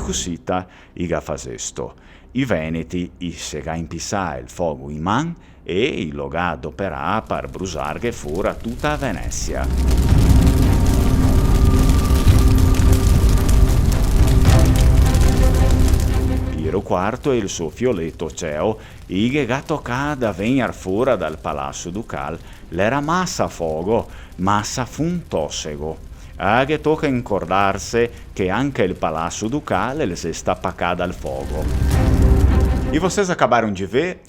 cosita iga fazesto. I veneti issega impissà il fogo in man e il logà adoperà per brusarghe fora tutta Venezia. Piero IV e il suo fioletto ceo, ighe toccada venir fora dal palazzo ducal, l'era massa fogo, massa funtossego. Aghe tocca incordarse che anche il palazzo ducale les está pacada al fogo. E vocês acabaram de ver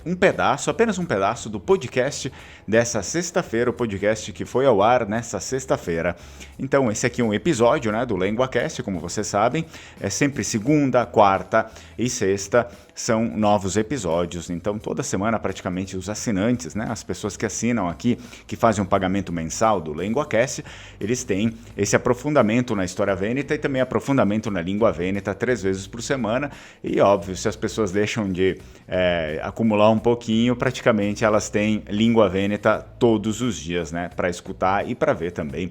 apenas um pedaço do podcast dessa sexta-feira, o podcast que foi ao ar nessa sexta-feira. Então, esse aqui é um episódio, né, do LenguaCast, como vocês sabem, é sempre segunda, quarta e sexta são novos episódios. Então, toda semana, praticamente, os assinantes, né, as pessoas que assinam aqui, que fazem um pagamento mensal do LenguaCast, eles têm esse aprofundamento na história vêneta e também aprofundamento na língua vêneta 3 vezes por semana. E, óbvio, se as pessoas deixam de acumular um pouquinho, praticamente elas têm língua vêneta todos os dias, né, para escutar e para ver também.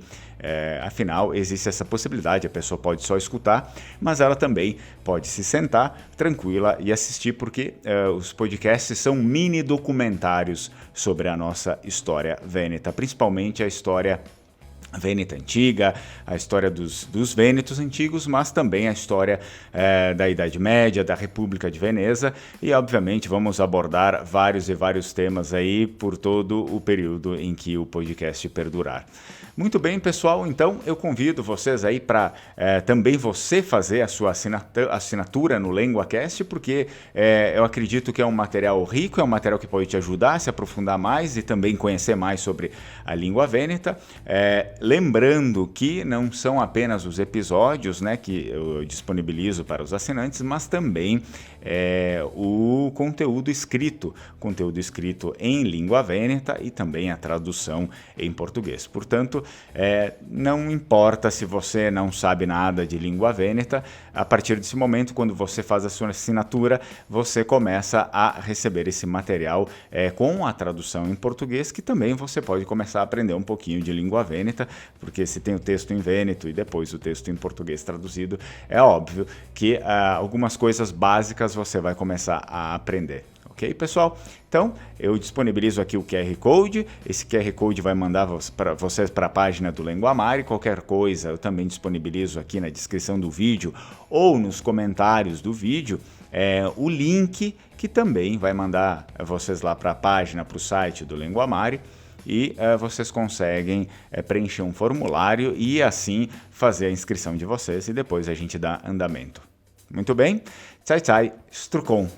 Afinal, existe essa possibilidade, a pessoa pode só escutar, mas ela também pode se sentar tranquila e assistir, porque os podcasts são mini documentários sobre a nossa história vêneta, principalmente a história vêneta antiga, a história dos vênetos antigos, mas também a história da Idade Média, da República de Veneza, e obviamente vamos abordar vários temas aí por todo o período em que o podcast perdurar. Muito bem, pessoal, então eu convido vocês aí para também você fazer a sua assinatura no LenguaCast, porque eu acredito que é um material rico, é um material que pode te ajudar a se aprofundar mais e também conhecer mais sobre a língua vêneta. Lembrando que não são apenas os episódios, né, que eu disponibilizo para os assinantes, mas também o conteúdo escrito em língua vêneta e também a tradução em português. Portanto, não importa se você não sabe nada de língua vêneta, a partir desse momento, quando você faz a sua assinatura, você começa a receber esse material com a tradução em português, que também você pode começar a aprender um pouquinho de língua vêneta, porque se tem o texto em vêneto e depois o texto em português traduzido, é óbvio que algumas coisas básicas você vai começar a aprender. Ok, pessoal? Então, eu disponibilizo aqui o QR Code. Esse QR Code vai mandar vocês para a página do Lenguamare. Qualquer coisa, eu também disponibilizo aqui na descrição do vídeo ou nos comentários do vídeo o link que também vai mandar vocês lá para a página, para o site do Lenguamare. E vocês conseguem preencher um formulário e assim fazer a inscrição de vocês e depois a gente dá andamento. Muito bem? Tchau, tchau, Strucon!